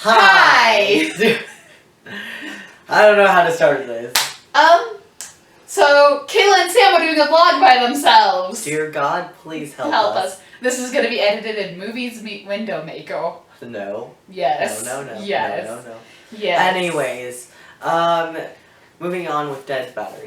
Hi! I don't know how to start this. So Kayla and Sam are doing a vlog by themselves. Dear God, please help us. This is going to be edited in Movies Meet Window Maker. No. Yes. No. Yes. No. Yes. Anyways, moving on with Dead's battery.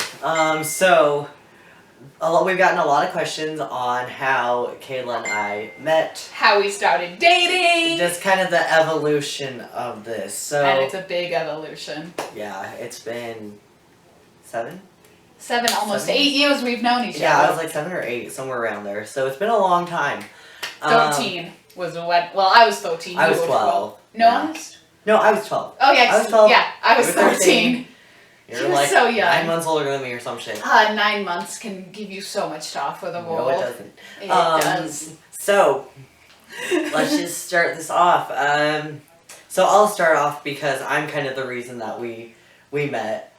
We've gotten a lot of questions on how Kayla and I met. How we started dating. Just kind of the evolution of this. And it's a big evolution. Yeah, it's been 7? 7, 8 years we've known each other. Yeah, I was like 7 or 8, somewhere around there. So it's been a long time. 13 was when. Well, I was 13. I was 12. No, yeah. No, I was 12. Oh yeah, I was 12. Yeah, I was 13. You're like so young. 9 months older than me or some shit. 9 months can give you so much stuff for the world. No, it doesn't. It does. So, let's just start this off. So I'll start off because I'm kind of the reason that we met.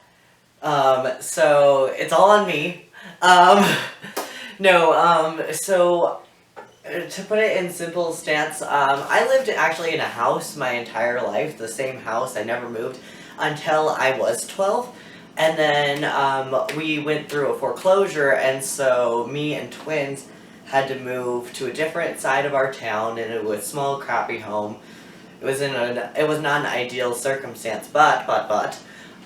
So it's all on me. So to put it in simple stance, I lived actually in a house my entire life, the same house. I never moved until I was 12. And then we went through a foreclosure, and so me and twins had to move to a different side of our town, and it was a small, crappy home. It was not an ideal circumstance, but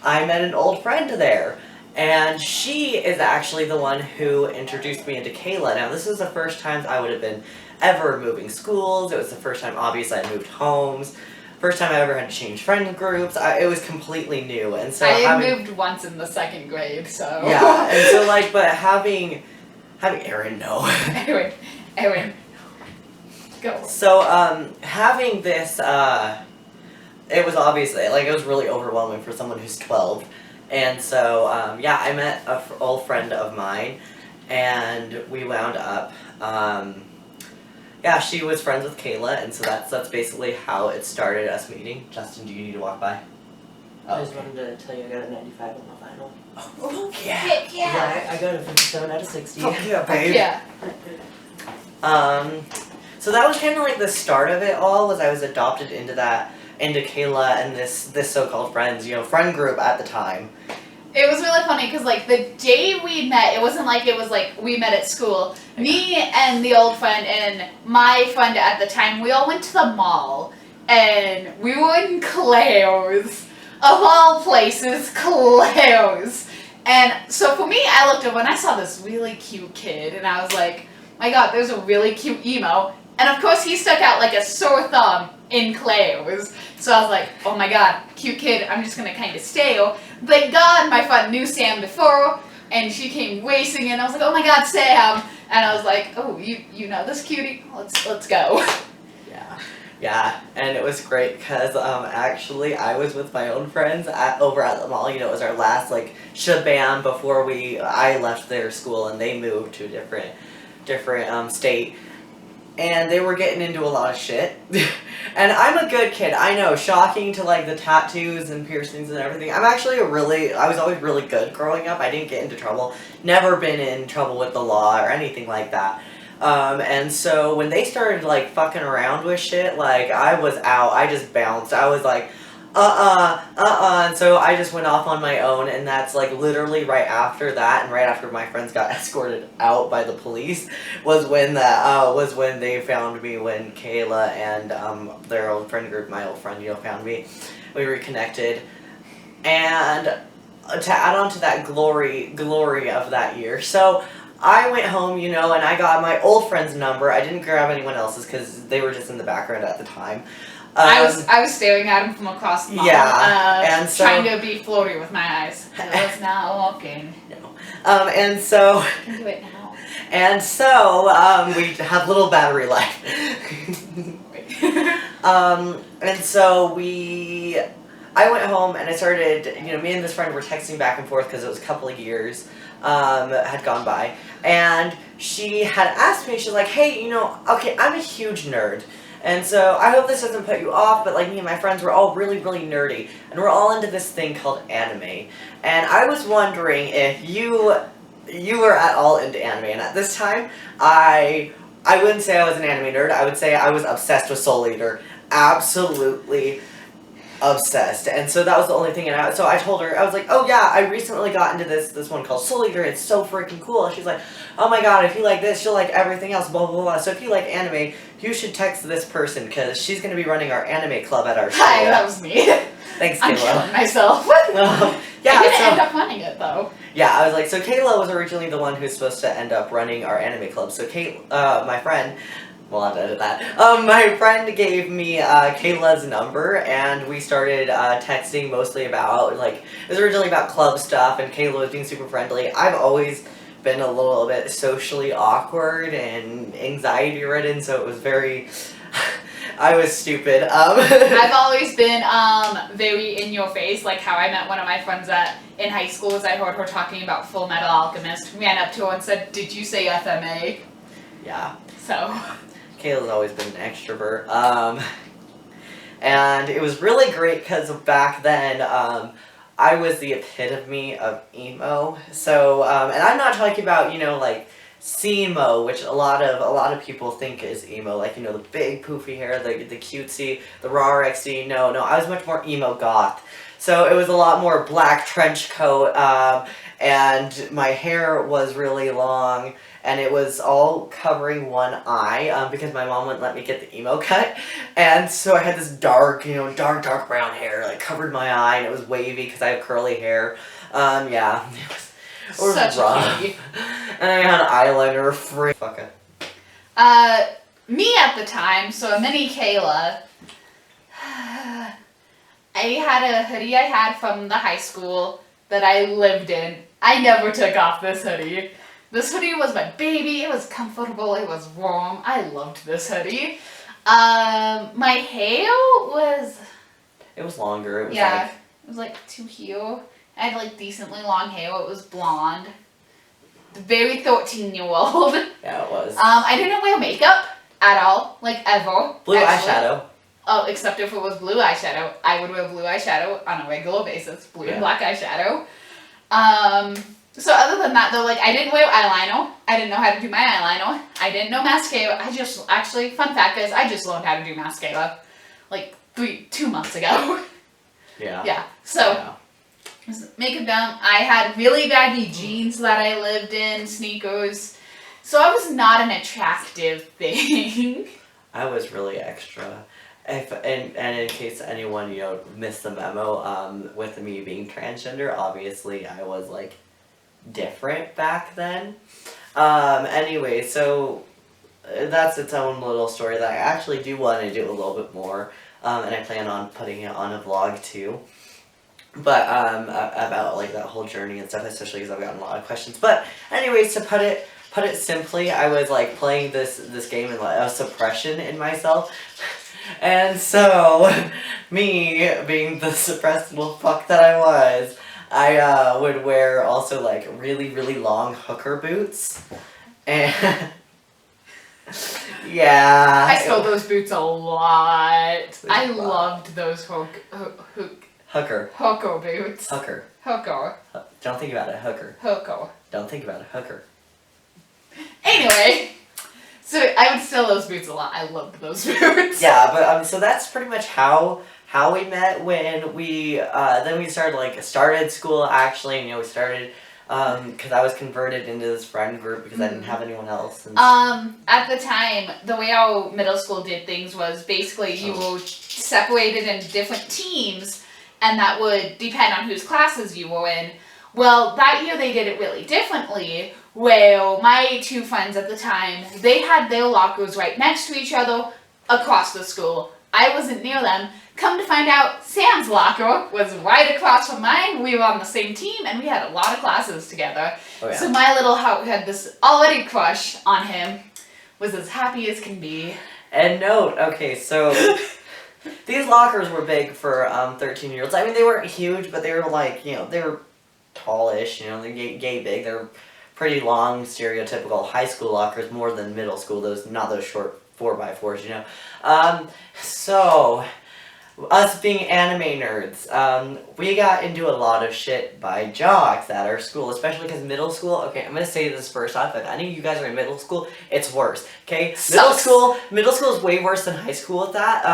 I met an old friend there, and she is actually the one who introduced me into Kayla. Now, this was the first time I would have been ever moving schools. It was the first time, obviously, I moved homes. First time I ever had to change friend groups. It was completely new, and so I moved once in the 2nd grade, so yeah, and so but having Aaron, no. Aaron, go. So having this, it was obviously it was really overwhelming for someone who's 12, and so I met an old friend of mine, and we wound up. Yeah, she was friends with Kayla, and so that's basically how it started, us meeting. Justin, do you need to walk by? I just wanted to tell you I got a 95 on my final. Oh, yeah. Yeah. I got a 57 out of 60. Oh, yeah, babe. Yeah. So that was kind of like the start of it all, was I was adopted into Kayla and this so-called friends, friend group at the time. It was really funny because, the day we met, it wasn't like we met at school. Me and the old friend and my friend at the time, we all went to the mall. And we were in Claire's. Of all places, Claire's. And so for me, I looked over and I saw this really cute kid. And I was like, my God, there's a really cute emo. And of course, he stuck out like a sore thumb in Claire's. So I was like, oh my God, cute kid, I'm just going to kind of stay. Thank God my friend knew Sam before, and she came racing in. I was like, oh my God, Sam. And I was like, oh, you know this cutie? Let's go. Yeah, and it was great because actually I was with my own friends over at the mall. It was our last shabam before I left their school and they moved to a different state. And they were getting into a lot of shit. And I'm a good kid. I know, shocking to the tattoos and piercings and everything. I was always really good growing up. I didn't get into trouble. Never been in trouble with the law or anything like that. And so when they started fucking around with shit, I was out. I just bounced. I was like, and so I just went off on my own, and that's literally right after that, and right after my friends got escorted out by the police, was when they found me, when Kayla and their old friend group, my old friend, found me. We reconnected, and to add on to that glory of that year, so I went home, and I got my old friend's number. I didn't grab anyone else's because they were just in the background at the time. I was staring at him from across the mall. Yeah, and so trying to be floaty with my eyes. I was not walking. No. And so. I can do it now. And so we have little battery life. And so I went home and I started. Me and this friend were texting back and forth because it was a couple of years had gone by, and she had asked me. She's like, "Hey, okay, I'm a huge nerd." And so, I hope this doesn't put you off, but me and my friends were all really, really nerdy. And we're all into this thing called anime. And I was wondering if you were at all into anime. And at this time, I wouldn't say I was an anime nerd. I would say I was obsessed with Soul Eater. Absolutely obsessed. And so that was the only thing. And so I told her, I was like, oh yeah, I recently got into this one called Soul Eater. It's so freaking cool. And she's like, oh my god, if you like this, you'll like everything else, blah, blah, blah. So if you like anime, you should text this person because she's going to be running our anime club at our school. Hi, that was me. Thanks, I'm Kayla. killing myself. Yeah, I didn't so, end up running it though. yeah, I was like, so Kayla was originally the one who's supposed to end up running our anime club. So my friend, we'll have to edit that. My friend gave me Kayla's number, and we started texting mostly about, like, it was originally about club stuff, and Kayla was being super friendly. I've always been a little bit socially awkward and anxiety ridden, so it was very, I was stupid. I've always been very in your face, like how I met one of my friends in high school as I heard her talking about Full Metal Alchemist. Ran up to her and said, "Did you say FMA?" Yeah. So. Kayla's always been an extrovert. And it was really great because back then, I was the epitome of emo. So, and I'm not talking about, like, Semo, which a lot of people think is emo, like, the big poofy hair, the cutesy, the raw XD. No, I was much more emo goth. So it was a lot more black trench coat, and my hair was really long, and it was all covering one eye, because my mom wouldn't let me get the emo cut, and so I had this dark, dark brown hair, like, covered my eye, and it was wavy because I have curly hair. Yeah, it was Such rough. a cutie. And I had eyeliner free. Fuck it. Me at the time, so a mini Kayla, I had a hoodie I had from the high school that I lived in. I never took off this hoodie. This hoodie was my baby. It was comfortable. It was warm. I loved this hoodie. My hair was... It was longer. It was it was like to here. I had like decently long hair. It was blonde. Very 13-year-old. Yeah, it was. I didn't wear makeup at all, like ever. Blue actually. eyeshadow. Oh, except if it was blue eyeshadow. I would wear blue eyeshadow on a regular basis. Blue and black eyeshadow. So other than that though, like I didn't wear eyeliner. I didn't know how to do my eyeliner. I didn't know mascara. Fun fact is, I just learned how to do mascara like 2 months ago. Yeah. Yeah. So, makeup done. I had really baggy jeans that I lived in, sneakers. So I was not an attractive thing. I was really extra. And in case anyone, missed the memo, with me being transgender, obviously I was, like, different back then. Anyway, so that's its own little story that I actually do want to do a little bit more, and I plan on putting it on a vlog too. But, about, like, that whole journey and stuff, especially because I've gotten a lot of questions. But, anyways, to put it simply, I was, like, playing this game and, like, a suppression in myself. And so, me, being the suppressed little fuck that I was, I would wear also, like, really, really long hooker boots. And, yeah. I stole those boots a lot. I loved those hooker boots. Hooker. Hooker. Don't think about it, hooker. Hooker. Don't think about it, hooker. Anyway. So I would steal those boots a lot. I loved those boots. Yeah, but so that's pretty much how we met. When we then we started school actually. We started because I was converted into this friend group because I didn't have anyone else. And at the time, the way our middle school did things was basically you were separated into different teams, and that would depend on whose classes you were in. Well, that year they did it really differently. Well, my two friends at the time, they had their lockers right next to each other across the school. I wasn't near them. Come to find out, Sam's locker was right across from mine. We were on the same team, and we had a lot of classes together. Oh, yeah. So my little heart had this already crush on him, was as happy as can be. And note, okay, so these lockers were big for 13-year-olds. I mean, they weren't huge, but they were like, they were tallish, they're gay big. They're pretty long, stereotypical high school lockers, more than middle school. Not those short 4x4s, So us being anime nerds, we got into a lot of shit by jocks at our school, especially because middle school, okay, I'm gonna say this first off, if any of you guys are in middle school, it's worse, okay? Middle school is way worse than high school at that.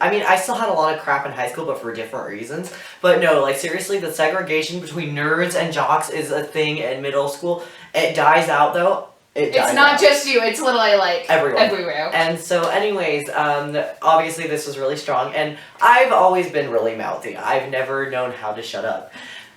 I mean, I still had a lot of crap in high school, but for different reasons. But no, like seriously, the segregation between nerds and jocks is a thing in middle school. It dies out though. It's not just you, it's literally like everywhere. And so anyways, obviously this was really strong, and I've always been really mouthy. I've never known how to shut up.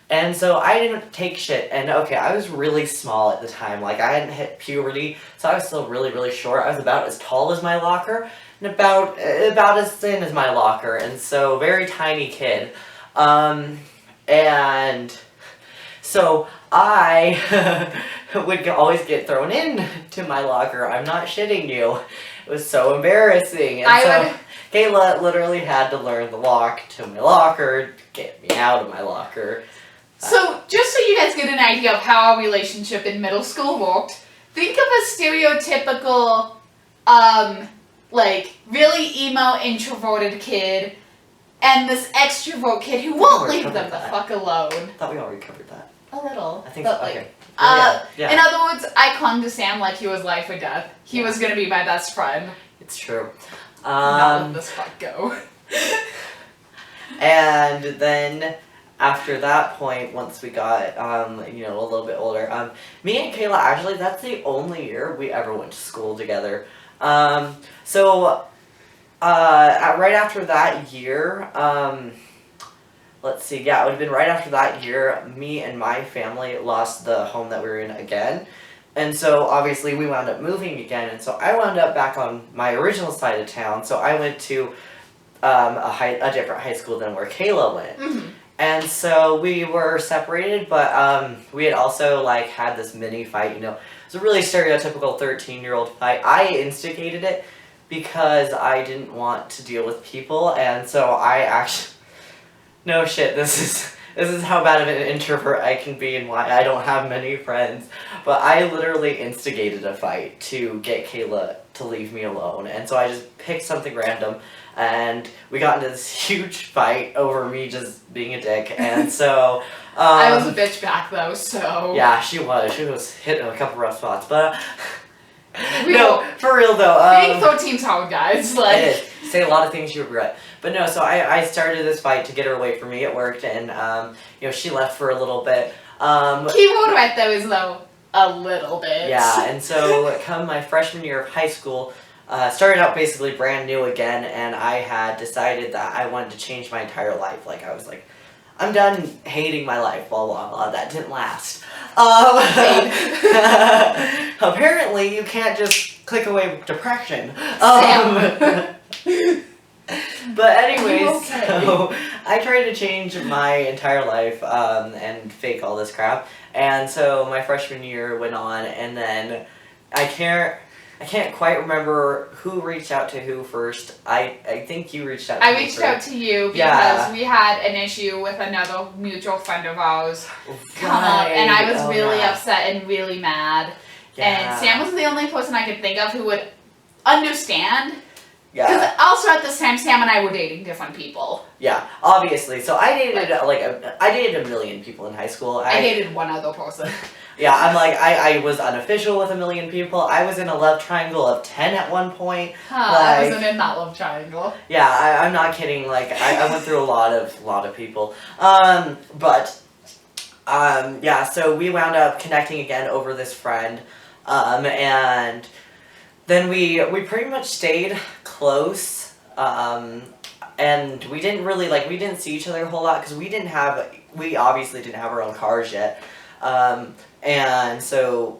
And so I didn't take shit, and okay, I was really small at the time, like I hadn't hit puberty, so I was still really, really short. I was about as tall as my locker, and about as thin as my locker, and so very tiny kid. And so I would always get thrown in to my locker. I'm not shitting you. It was so embarrassing. And Kayla literally had to learn the lock to my locker, get me out of my locker. So, just so you guys get an idea of how our relationship in middle school worked, think of a stereotypical, like, really emo, introverted kid, and this extrovert kid who won't leave them the fuck alone. I thought we already covered that. A little. I think so. Like, okay. Yeah. In other words, I clung to Sam like he was life or death. He was gonna be my best friend. It's true. Not let this fuck go. And then after that point, once we got a little bit older, me and Kayla actually, that's the only year we ever went to school together. Right after that year, let's see, yeah, it would have been right after that year, me and my family lost the home that we were in again. And so, obviously, we wound up moving again, and so I wound up back on my original side of town, so I went to a different high school than where Kayla went. Mm-hmm. And so, we were separated, but we had also, like, had this mini fight, you know. It was a really stereotypical 13-year-old fight. I instigated it because I didn't want to deal with people, and so I actually... No shit, this is how bad of an introvert I can be and why I don't have many friends. But I literally instigated a fight to get Kayla to leave me alone. And so I just picked something random, and we got into this huge fight over me just being a dick. And so... I was a bitch back though, so... Yeah, she was. She was hitting a couple rough spots, but... No, for real though. Being 13's hard, guys. Like, it is. Say a lot of things you regret. But no, so I started this fight to get her away from me. It worked, and she left for a little bit. Keyword right there is though a little bit. Yeah, and so come my freshman year of high school, started out basically brand new again, and I had decided that I wanted to change my entire life. Like I was like, I'm done hating my life. Blah blah blah. That didn't last. Apparently, you can't just click away with depression. But anyways, okay. So I tried to change my entire life and fake all this crap. And so my freshman year went on, and then I can't quite remember who reached out to who first. I think you reached out to me I reached out to you because we had an issue with another mutual friend of ours come up, and I was really upset and really mad. Yeah. And Sam was the only person I could think of who would understand. Yeah. Because also at this time, Sam and I were dating different people. Yeah, obviously. So I dated I dated a million people in high school. I dated one other person. Yeah, I was unofficial with a million people. I was in a love triangle of 10 at one point. I wasn't in that love triangle. Yeah, I'm not kidding. Like I went through a lot of people. Yeah. So we wound up connecting again over this friend, and then we pretty much stayed close. And we didn't really we didn't see each other a whole lot because we obviously didn't have our own cars yet. And so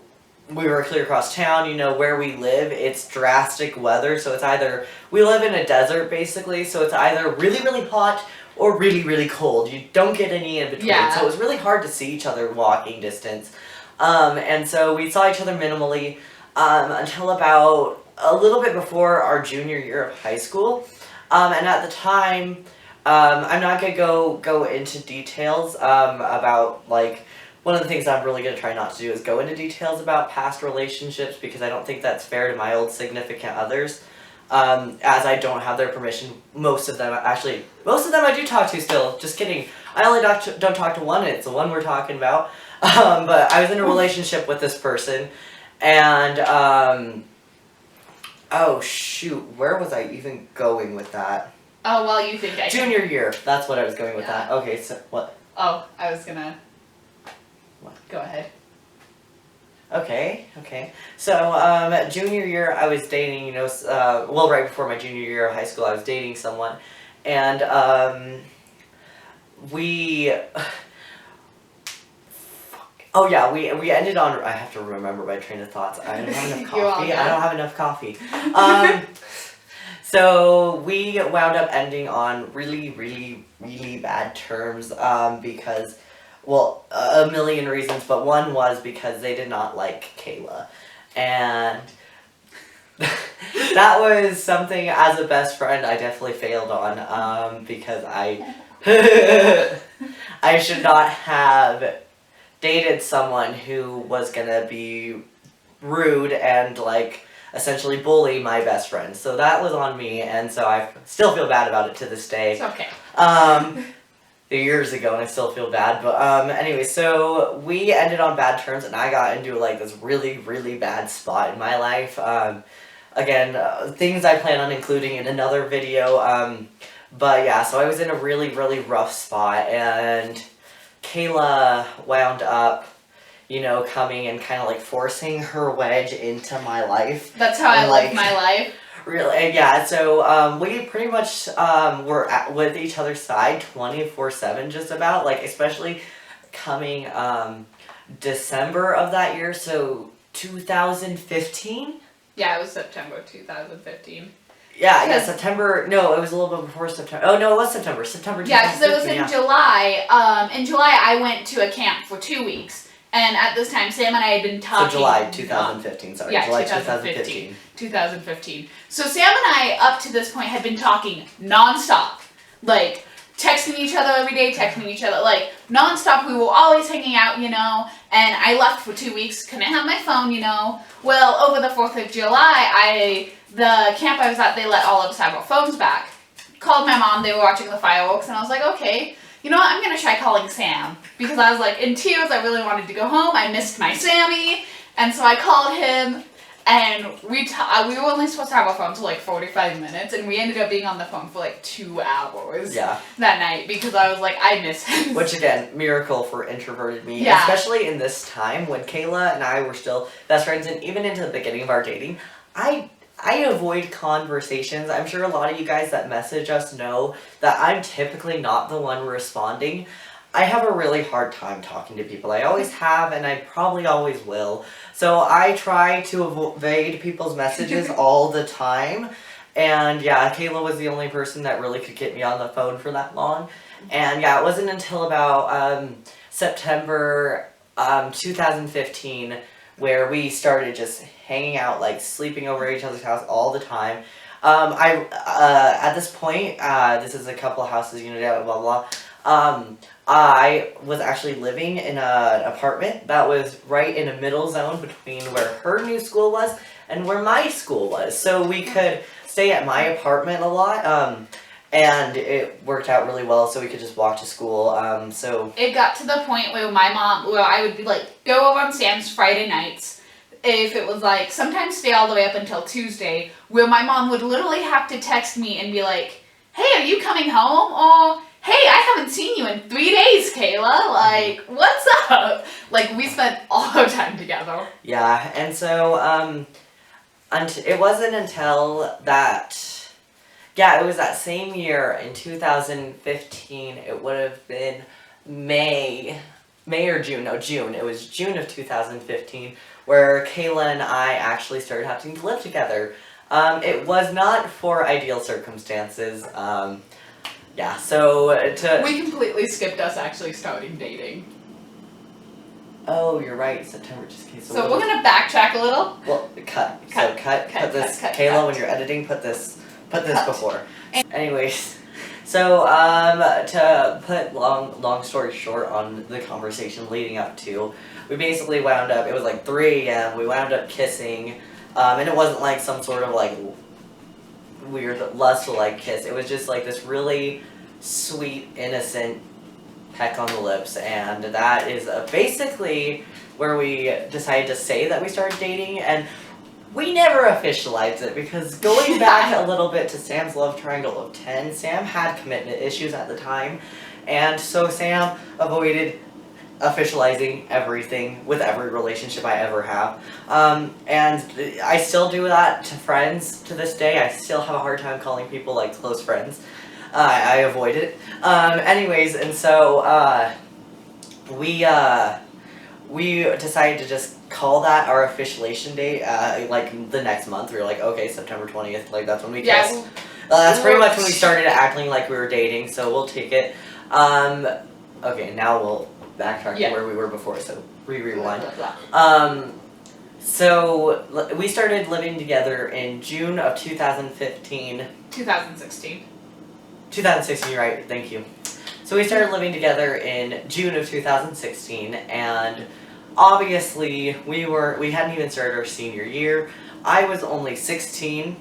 we were clear across town. Where we live, it's drastic weather, so it's either, we live in a desert basically, so it's either really, really hot or really, really cold. You don't get any in between, so it was really hard to see each other walking distance. And so we saw each other minimally until about a little bit before our junior year of high school. And at the time, I'm not going to go into details about, one of the things I'm really going to try not to do is go into details about past relationships because I don't think that's fair to my old significant others. as I don't have their permission. Most of them I do talk to still. Just kidding. I only don't talk to one, and it's the one we're talking about. But I was in a relationship with this person, and oh shoot, where was I even going with that? Oh, well, you think I Junior year. That's what I was going with Yeah. that. Okay, so what? Oh, I was gonna. What? Go ahead. Okay. So, junior year, I was dating, well, right before my junior year of high school, I was dating someone, and, we, oh yeah, we ended on, I have to remember my train of thoughts, I don't have enough You're all coffee, good. I don't have enough coffee. So, we wound up ending on really, really, really bad terms, because, well, a million reasons, but one was because they did not like Kayla. And that was something, as a best friend, I definitely failed on, because I I should not have dated someone who was gonna be rude and, essentially bully my best friend. So that was on me, and so I still feel bad about it to this day. It's okay. Years ago, and I still feel bad, but anyway, so we ended on bad terms, and I got into this really, really bad spot in my life. Again, things I plan on including in another video, but yeah, so I was in a really, really rough spot, and Kayla wound up, coming and kind of forcing her wedge into my life. That's how I live my life. Really, yeah, so, we pretty much, were with each other's side 24/7 just about, especially coming, December of that year, so 2015? Yeah, it was September 2015. Yeah, September, no, it was a little bit before September, oh no, it was September 2015. Yeah, because it was in yeah. July. In July, I went to a camp for 2 weeks. And at this time, Sam and I had been talking. So July 2015, sorry. Yeah, July 2015. 2015. So Sam and I, up to this point, had been talking nonstop. Texting each other every day, nonstop. We were always hanging out, and I left for 2 weeks, couldn't have my phone, Well, over the 4th of July, the camp I was at, they let all of us have our phones back. Called my mom, they were watching the fireworks, and I was like, okay. You know what, I'm going to try calling Sam, because I was in tears, I really wanted to go home, I missed my Sammy, and so I called him, and we were only supposed to have our phone for 45 minutes, and we ended up being on the phone for 2 hours that night, because I was I miss him. Which again, miracle for introverted me, Yeah. especially in this time when Kayla and I were still best friends, and even into the beginning of our dating, I avoid conversations. I'm sure a lot of you guys that message us know that I'm typically not the one responding. I have a really hard time talking to people. I always have, and I probably always will. So I try to evade people's messages all the time. And yeah, Kayla was the only person that really could get me on the phone for that long. And yeah, it wasn't until about September 2015 where we started just hanging out, sleeping over at each other's house all the time. At this point, this is a couple of houses, blah, blah, blah. I was actually living in an apartment that was right in a middle zone between where her new school was and where my school was. So we could stay at my apartment a lot, and it worked out really well, so we could just walk to school, so... It got to the point where I would be go over on Sam's Friday nights, if it was sometimes stay all the way up until Tuesday, where my mom would literally have to text me and be hey, are you coming home? Or, hey, I haven't seen you in 3 days, Kayla, what's up? We spent all our time together. Yeah, and so, it wasn't until that... Yeah, it was that same year in 2015, it would have been May or June, no, June. It was June of 2015 where Kayla and I actually started having to live together. It was not for ideal circumstances. Yeah, so We completely skipped us actually starting dating. Oh, you're right, September just came. So we're going to backtrack a little. Well, cut this. Kayla, when you're editing, put this before. Anyways, so to put long story short on the conversation leading up to, we basically wound up, it was 3 a.m. we wound up kissing, and it wasn't some sort of weird lust-like kiss. It was just like this really sweet, innocent peck on the lips, and that is basically where we decided to say that we started dating, and we never officialized it because going back a little bit to Sam's love triangle of 10, Sam had commitment issues at the time, and so Sam avoided officializing everything with every relationship I ever have. And I still do that to friends to this day. I still have a hard time calling people like close friends. I avoid it. Anyways, and so we decided to just call that our officiation date. Like the next month, we were like, okay, September 20th. Like that's when we kissed. Yeah. That's pretty much when we started acting like we were dating. So we'll take it. Okay, now we'll backtrack to where we were before. So rewind. So we started living together in June of 2015. 2016. 2016, you're right, thank you. So we started living together in June of 2016, and obviously we hadn't even started our senior year. I was only 16.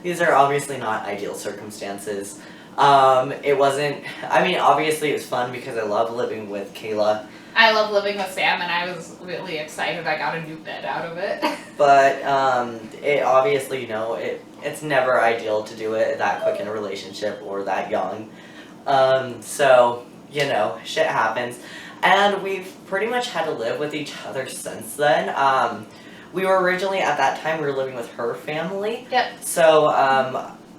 These are obviously not ideal circumstances. It wasn't, I mean, obviously it was fun because I love living with Kayla. I love living with Sam, and I was really excited I got a new bed out of it. But it obviously, it's never ideal to do it that quick in a relationship or that young. So, shit happens. And we've pretty much had to live with each other since then. We were originally, at that time, we were living with her family. Yep. So,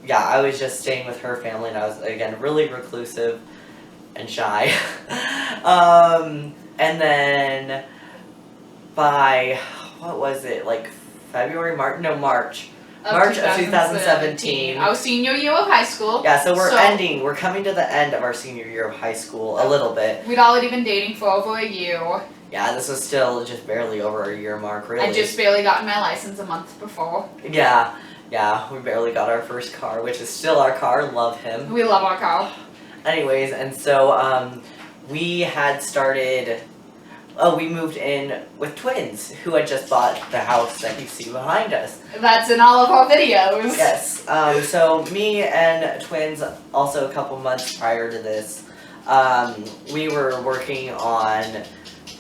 yeah, I was just staying with her family, and I was, again, really reclusive and shy. And then by, what was it, like February, March of 2017. Our senior year of high school. Yeah, so we're coming to the end of our senior year of high school a little bit. We'd already been dating for over a year. Yeah, this was still just barely over a year mark, really. I just barely gotten my license a month before. Yeah, we barely got our first car, which is still our car, love him. We love our car. Anyways, and so we had started, we moved in with twins who had just bought the house that you see behind us. That's in all of our videos. Yes, so me and twins, also a couple months prior to this, we were working on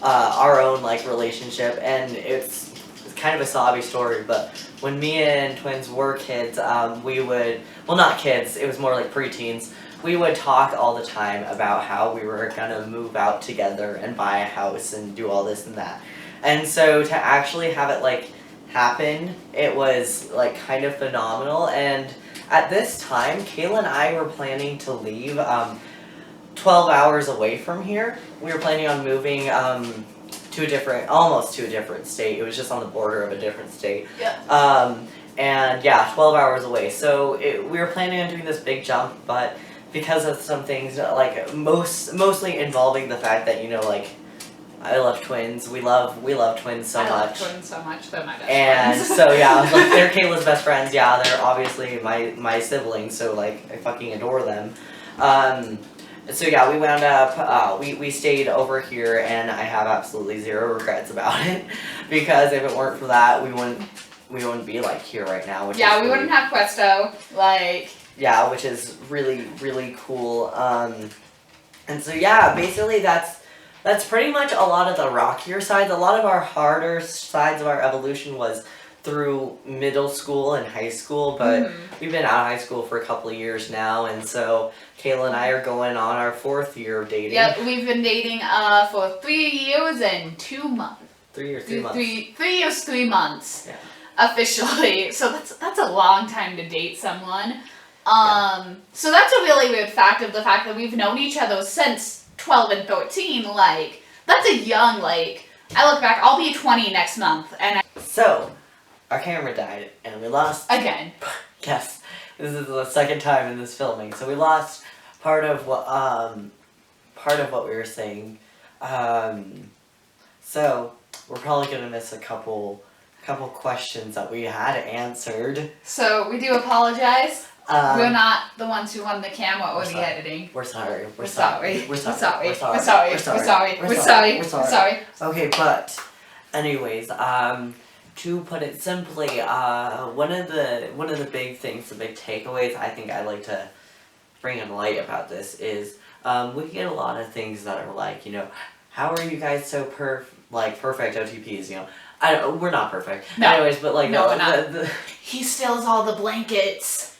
our own relationship, and it's kind of a sobby story, but when me and twins were kids, we would, well, not kids, it was more like preteens, we would talk all the time about how we were gonna move out together and buy a house and do all this and that. And so to actually have it happen, it was kind of phenomenal. And at this time, Kayla and I were planning to leave 12 hours away from here. We were planning on moving almost to a different state. It was just on the border of a different state. Yeah. And yeah, 12 hours away. So we were planning on doing this big jump, but because of some things, mostly involving the fact that, I love twins. We love twins so much. I love twins so much. They're my best and friends. so yeah, they're Kayla's best friends. Yeah, they're obviously my siblings. So I fucking adore them. So yeah, we wound up. We stayed over here, and I have absolutely zero regrets about it, because if it weren't for that, we wouldn't be here right now. Which yeah, is we really, wouldn't have Questo. Yeah, which is really, really cool. And so yeah, basically that's pretty much a lot of the rockier sides. A lot of our harder sides of our evolution was through middle school and high school, but we've been out of high school for a couple of years now, and so Kayla and I are going on our 4th year of dating. Yep, we've been dating for 3 years and 2 months. 3 years, 3 months. 3 years, 3 months. Yeah. Officially. So that's a long time to date someone. So that's a really weird fact of the fact that we've known each other since 12 and 13. That's a young, I look back, I'll be 20 next month, and So, our camera died, and we lost... Again. Yes. This is the second time in this filming, so we lost part of what we were saying. So, we're probably gonna miss a couple questions that we had answered. So we do apologize. We're not the ones who run the camera or the sorry. editing. We're sorry. We're sorry. We're sorry. We're sorry. We're sorry. We're sorry. We're sorry. We're sorry. We're We're sorry. sorry. We're We're sorry. sorry. Okay, but anyways, to put it simply, one of the big things, the big takeaways I think I'd like to bring in light about this is we get a lot of things that are like, you know, how are you guys so perfect OTPs, you know? We're not perfect. No. Anyways, but like No, we're not. He steals all the blankets.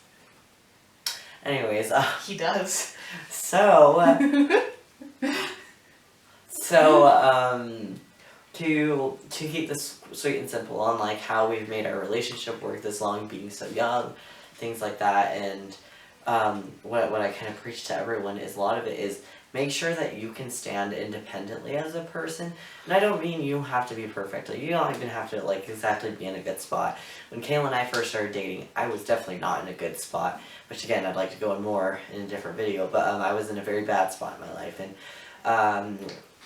Anyways, He does. so to keep this sweet and simple on like how we've made our relationship work this long, being so young, things like that, and what I kind of preach to everyone is a lot of it is make sure that you can stand independently as a person. And I don't mean you have to be perfect. Like, you don't even have to like exactly be in a good spot. When Kayla and I first started dating, I was definitely not in a good spot, which again I'd like to go in more in a different video, but I was in a very bad spot in my life, and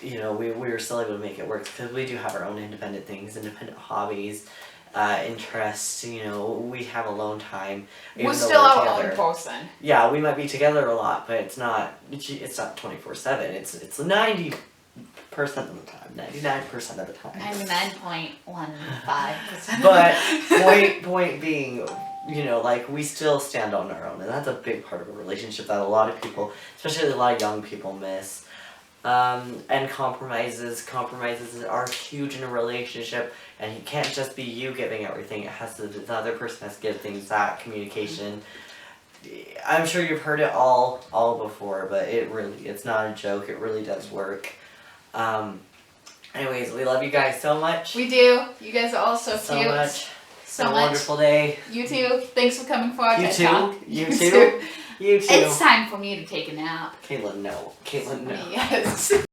you know, we were still able to make it work because we do have our own independent things, independent hobbies, interests, you know, we have alone time. We're still our together. own person. Yeah, we might be together a lot, but it's not 24/7. It's 90% of the time, 99% of the time. 99.15%. But point being, you know, like we still stand on our own, and that's a big part of a relationship that a lot of people, especially a lot of young people, miss. And compromises are huge in a relationship, and it can't just be you giving everything. It has to, the other person has to give things back, communication. I'm sure you've heard it all before, but it's not a joke. It really does work. Anyways, we love you guys so much. We do. You guys are all so So cute. much. So Have a much. wonderful day. You too. Thanks for coming for our You TED too. Talk. You too. You too. It's time for me to take a nap. Caitlin, no. Caitlin, no. Yes.